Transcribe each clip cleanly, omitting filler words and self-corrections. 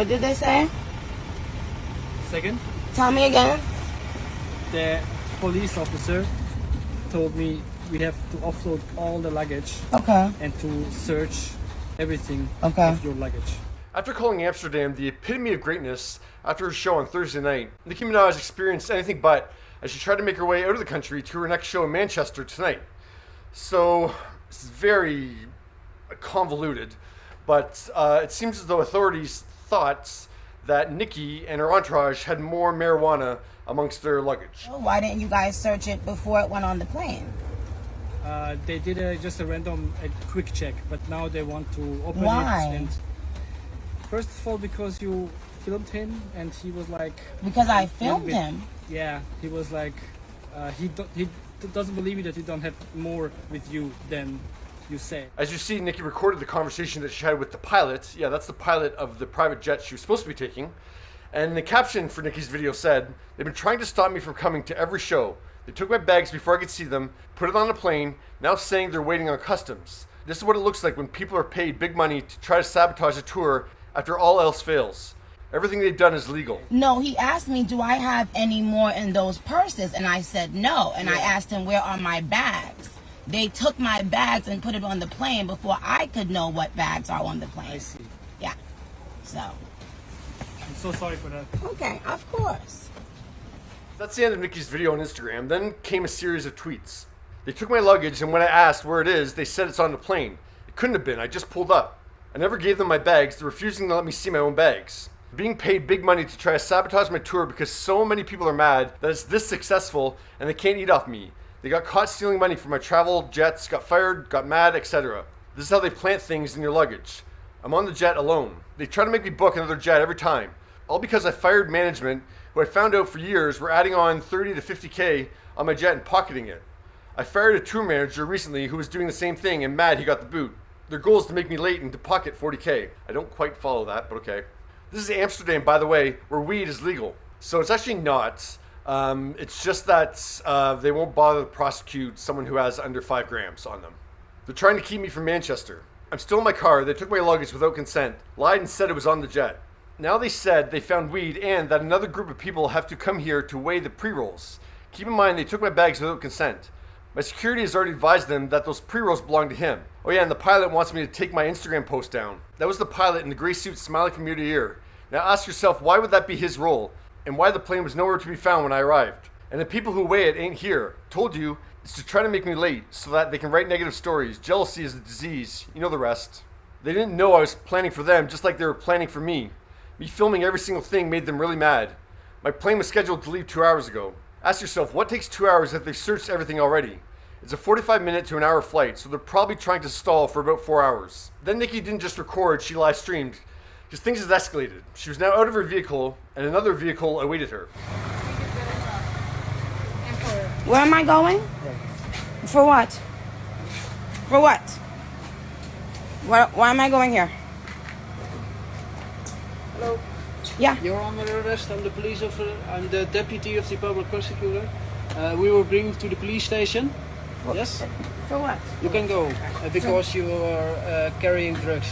What did they say? Second, Tell me again. the police officer told me we have to offload all the luggage Okay. and to search everything Okay. of your luggage. After calling Amsterdam the epitome of greatness after her show on Thursday night, Nicki Minaj experienced anything but as she tried to make her way out of the country to her next show in Manchester tonight. So, it's very convoluted, but it seems as though authorities thought that Nicki and her entourage had more marijuana amongst their luggage. Why didn't you guys search it before it went on the plane? They did just a random quick check, but now they want to open Why? it. And first of all, because you filmed him, and he was like... Because I filmed him. Yeah, he was like, he doesn't believe me that you don't have more with you than you say. As you see, Nicki recorded the conversation that she had with the pilot. Yeah, that's the pilot of the private jet she was supposed to be taking. And the caption for Nicki's video said, "They've been trying to stop me from coming to every show. They took my bags before I could see them, put it on a plane, now saying they're waiting on customs. This is what it looks like when people are paid big money to try to sabotage a tour after all else fails. Everything they've done is legal." No, he asked me, do I have any more in those purses? And I said no. And I asked him, where are my bags? They took my bags and put it on the plane before I could know what bags are on the plane. I see. Yeah. So. I'm so sorry for that. Okay, of course. That's the end of Nicki's video on Instagram. Then came a series of tweets. "They took my luggage, and when I asked where it is, they said it's on the plane. It couldn't have been. I just pulled up. I never gave them my bags. They're refusing to let me see my own bags. Being paid big money to try to sabotage my tour because so many people are mad that it's this successful and they can't eat off me. They got caught stealing money from my travel jets, got fired, got mad, etc. This is how they plant things in your luggage. I'm on the jet alone. They try to make me book another jet every time. All because I fired management, who I found out for years were adding on 30 to 50K on my jet and pocketing it. I fired a tour manager recently who was doing the same thing and mad he got the boot. Their goal is to make me late and to pocket 40K. I don't quite follow that, but okay. This is Amsterdam, by the way, where weed is legal. So it's actually not. It's just that they won't bother to prosecute someone who has under 5 grams on them. They're trying to keep me from Manchester. I'm still in my car. They took my luggage without consent, lied and said it was on the jet. Now they said they found weed and that another group of people have to come here to weigh the pre-rolls. Keep in mind they took my bags without consent. My security has already advised them that those pre-rolls belong to him. Oh yeah, and the pilot wants me to take my Instagram post down. That was the pilot in the gray suit smiling from ear to ear. Now ask yourself, why would that be his role? And why the plane was nowhere to be found when I arrived? And the people who weigh it ain't here. Told you, it's to try to make me late so that they can write negative stories. Jealousy is a disease. You know the rest. They didn't know I was planning for them just like they were planning for me. Me filming every single thing made them really mad. My plane was scheduled to leave 2 hours ago. Ask yourself, what takes 2 hours if they've searched everything already? It's a 45-minute to an hour flight, so they're probably trying to stall for about 4 hours. Then Nicki didn't just record, she live streamed. Because things had escalated. She was now out of her vehicle, and another vehicle awaited her. Where am I going? For what? For what? Why am I going here? Hello. Yeah. You're under arrest. I'm the police officer. I'm the deputy of the public prosecutor. We will bring you to the police station. Yes? For what? You can go because you are carrying drugs.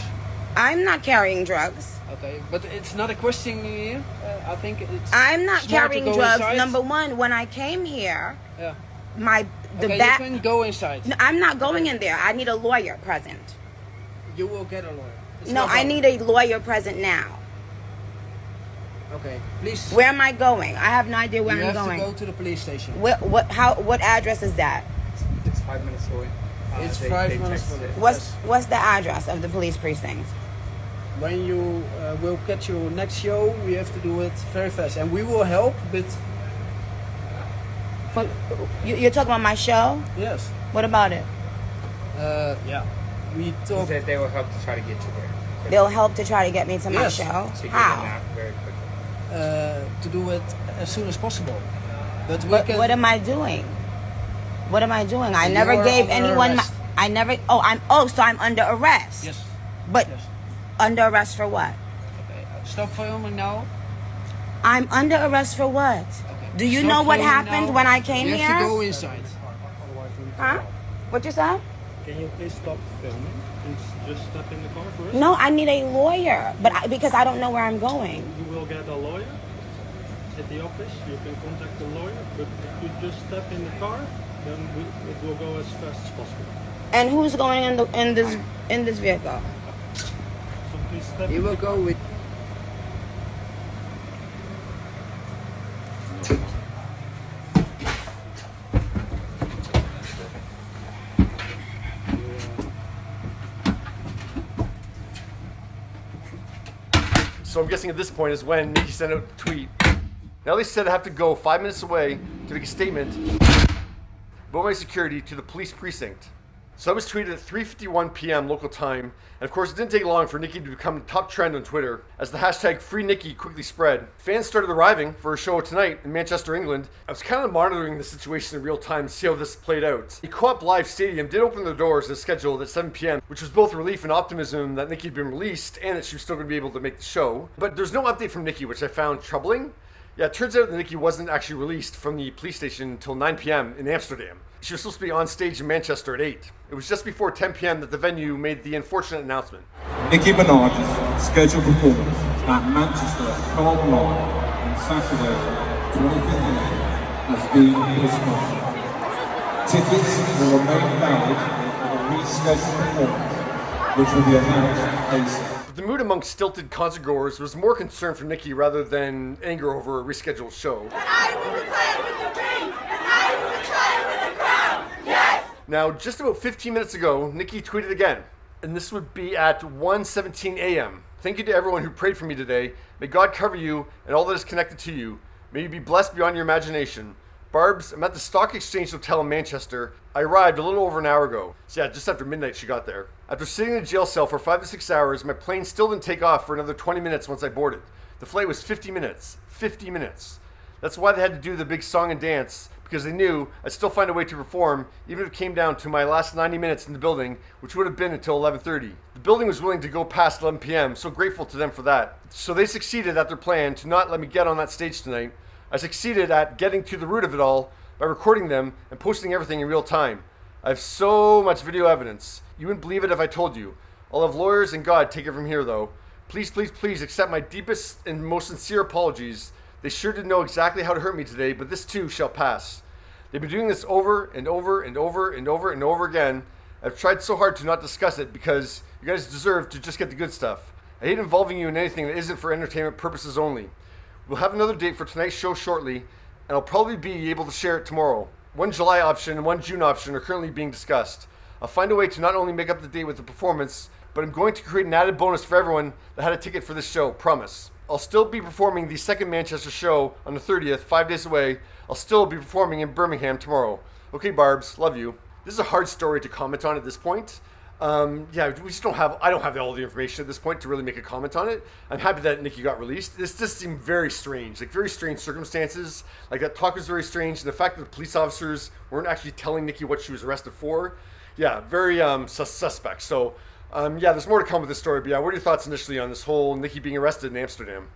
I'm not carrying drugs. Okay, but it's not a question here. I think it's. I'm not smart to carrying go drugs. inside. Number one, when I came here, Yeah. the Okay, back. you can go inside. No, I'm not going in there. I need a lawyer present. You will get a lawyer. It's No, no I problem. need a lawyer present now. Okay, please. Where am I going? I have no idea where you I'm have going. to go to the police station. What address is that? It's 5 minutes away. It's They 5 minutes texted away. it. What's the address of the police precinct? When you will catch your next show, we have to do it very fast, and we will help. But You're talking about my show? yes, What about it? yeah, we He talk. said they will help to try to get you there. They'll help to try to get me to my Yes. show. So you How? can act very quickly. To do it as soon as possible. But we can. What am I doing? What am I doing? I You never are gave under anyone. arrest. I never. So I'm under arrest. Yes. But Yes. under arrest for what? Okay. Stop filming now. I'm under arrest for what? Okay. Do you Stop know what filming happened now. when I came you here? have to go inside. Huh? What you said? Can you please stop filming? can just step in the car for us. No, I need a lawyer, because I don't know where I'm going. You will get a lawyer at the office. You can contact the lawyer, but if you just step in the car, then it will go as fast as possible. And who's going in this vehicle? So please step. He will go with. So I'm guessing at this point is when Nicki sent out the tweet. Now they said I have to go 5 minutes away to make a statement about my security to the police precinct. So I was tweeted at 3:51 p.m. local time, and of course it didn't take long for Nicki to become the top trend on Twitter. As the hashtag #FreeNicki quickly spread, fans started arriving for a show tonight in Manchester, England. I was kind of monitoring the situation in real time to see how this played out. The Co-op Live Stadium did open their doors as scheduled at 7 p.m, which was both relief and optimism that Nicki had been released and that she was still going to be able to make the show. But there's no update from Nicki, which I found troubling. Yeah, it turns out that Nicki wasn't actually released from the police station until 9 p.m. in Amsterdam. She was supposed to be on stage in Manchester at 8. It was just before 10 p.m. that the venue made the unfortunate announcement. Nicki Minaj's scheduled performance at Manchester Co-op Live on Saturday, 25th of May, has been postponed. Tickets will remain valid for a rescheduled performance, which will be announced ASAP. But the mood among stilted concertgoers was more concern for Nicki rather than anger over a rescheduled show. And I will declare with the ring, and I will declare with the crown. Yes! Now, just about 15 minutes ago, Nicki tweeted again, and this would be at 1:17 a.m. Thank you to everyone who prayed for me today. May God cover you and all that is connected to you. May you be blessed beyond your imagination. Barbs, I'm at the Stock Exchange Hotel in Manchester. I arrived a little over an hour ago. So yeah, just after midnight she got there. After sitting in a jail cell for 5 to 6 hours, my plane still didn't take off for another 20 minutes once I boarded. The flight was 50 minutes. 50 minutes. That's why they had to do the big song and dance, because they knew I'd still find a way to perform, even if it came down to my last 90 minutes in the building, which would have been until 11:30. The building was willing to go past 11 p.m., so grateful to them for that. So they succeeded at their plan to not let me get on that stage tonight. I succeeded at getting to the root of it all by recording them and posting everything in real time. I have so much video evidence. You wouldn't believe it if I told you. I'll have lawyers and God take it from here though. Please, please, please accept my deepest and most sincere apologies. They sure did know exactly how to hurt me today, but this too shall pass. They've been doing this over and over and over and over and over again. I've tried so hard to not discuss it because you guys deserve to just get the good stuff. I hate involving you in anything that isn't for entertainment purposes only. We'll have another date for tonight's show shortly, and I'll probably be able to share it tomorrow. One July option and one June option are currently being discussed. I'll find a way to not only make up the date with the performance, but I'm going to create an added bonus for everyone that had a ticket for this show, promise. I'll still be performing the second Manchester show on the 30th, 5 days away. I'll still be performing in Birmingham tomorrow. Okay, Barbs, love you. This is a hard story to comment on at this point. Yeah, we just I don't have all the information at this point to really make a comment on it. I'm happy that Nicki got released. This just seemed very strange, like very strange circumstances. Like that talk was very strange. And the fact that the police officers weren't actually telling Nicki what she was arrested for. Yeah, very suspect. So, yeah, there's more to come with this story. But yeah, what are your thoughts initially on this whole Nicki being arrested in Amsterdam?